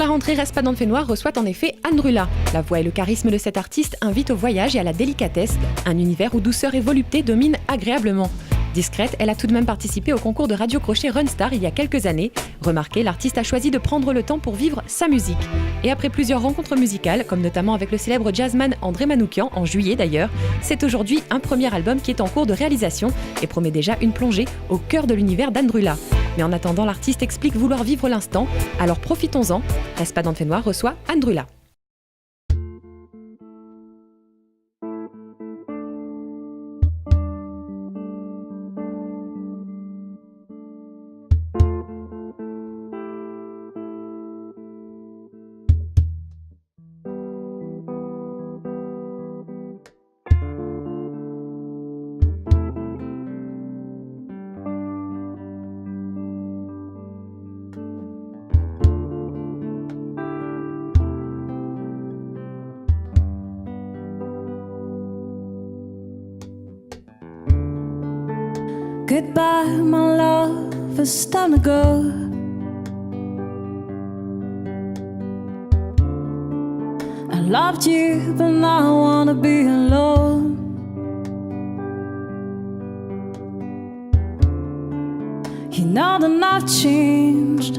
la rentrée, Respa Dann Fénoir reçoit en effet Drula. La voix et le charisme de cet artiste invitent au voyage et à la délicatesse, un univers où douceur et volupté dominent agréablement. Discrète, elle a tout de même participé au concours de radio crochet Run Star il y a quelques années. Remarquée, l'artiste a choisi de prendre le temps pour vivre sa musique. Et après plusieurs rencontres musicales, comme notamment avec le célèbre jazzman André Manoukian, en juillet d'ailleurs, c'est aujourd'hui un premier album qui est en cours de réalisation et promet déjà une plongée au cœur de l'univers d'Drula. Mais en attendant, l'artiste explique vouloir vivre l'instant, alors profitons-en. Respa Dann Fénoir reçoit Drula. Goodbye, my love, it's time to go. I loved you, but now I wanna be alone. You know that I've changed,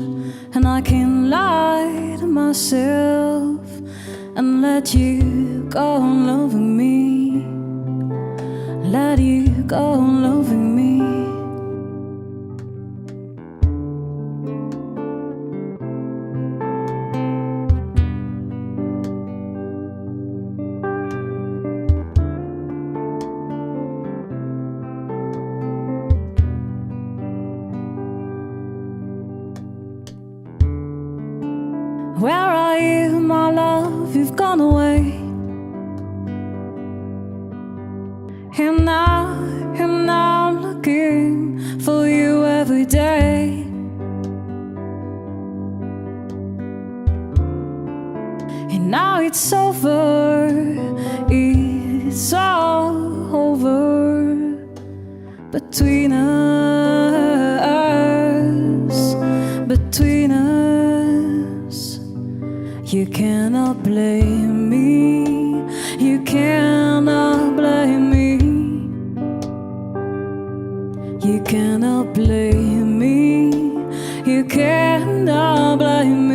and I can't lie to myself and let you go on loving me. Let you go on loving me. Where are you, my love? You've gone away. And now I'm looking for you every day. And now it's over, it's all over between us, between us. You cannot blame me, you cannot blame me. You cannot blame me, you cannot blame me.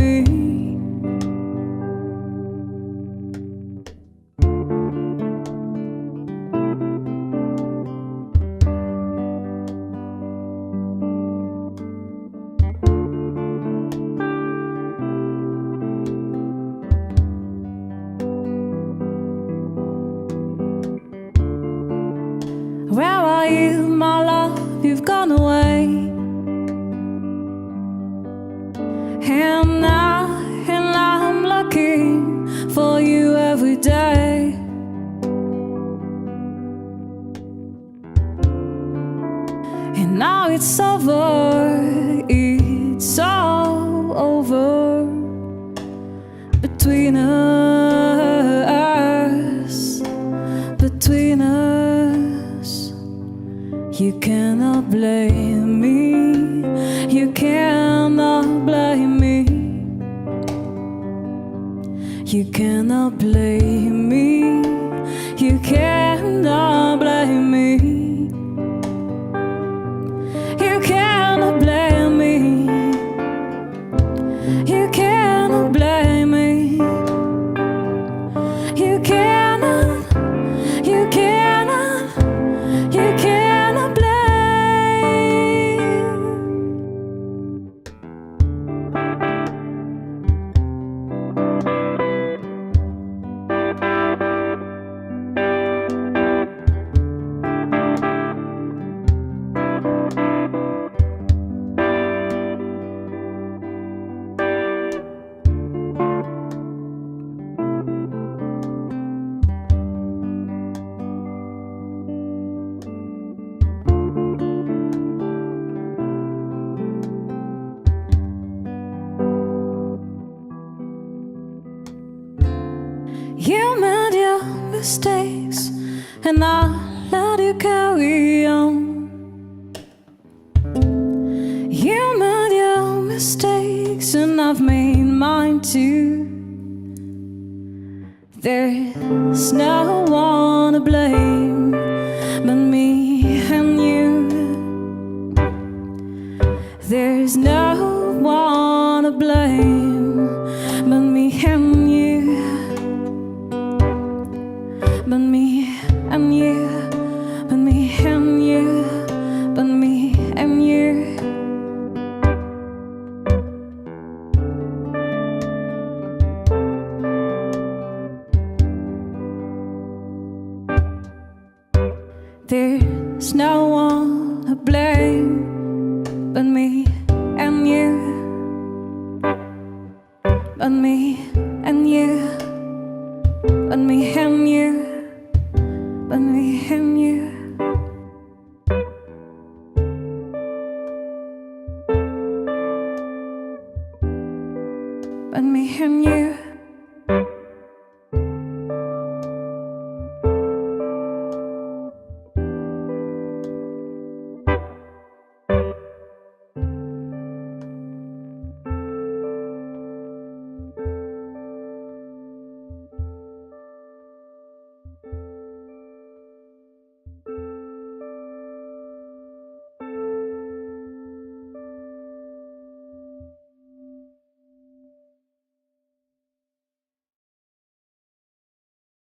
Where are you, my love? You've gone away. And now I'm looking for you every day. And now it's over, it's all over between us, between us. You cannot blame me, you cannot blame me. You cannot blame me, you cannot blame me. You cannot blame me, you cannot blame me. You cannot, you cannot, you cannot blame. You made your mistakes, and I'll let you carry on. You made your mistakes, and I've made mine too. There's no one to blame but me and you. There's no one to blame but me and you. But me and you. But me and you. But me and you. There's no one to blame but me and you. But me and you. But me and you. But me and you.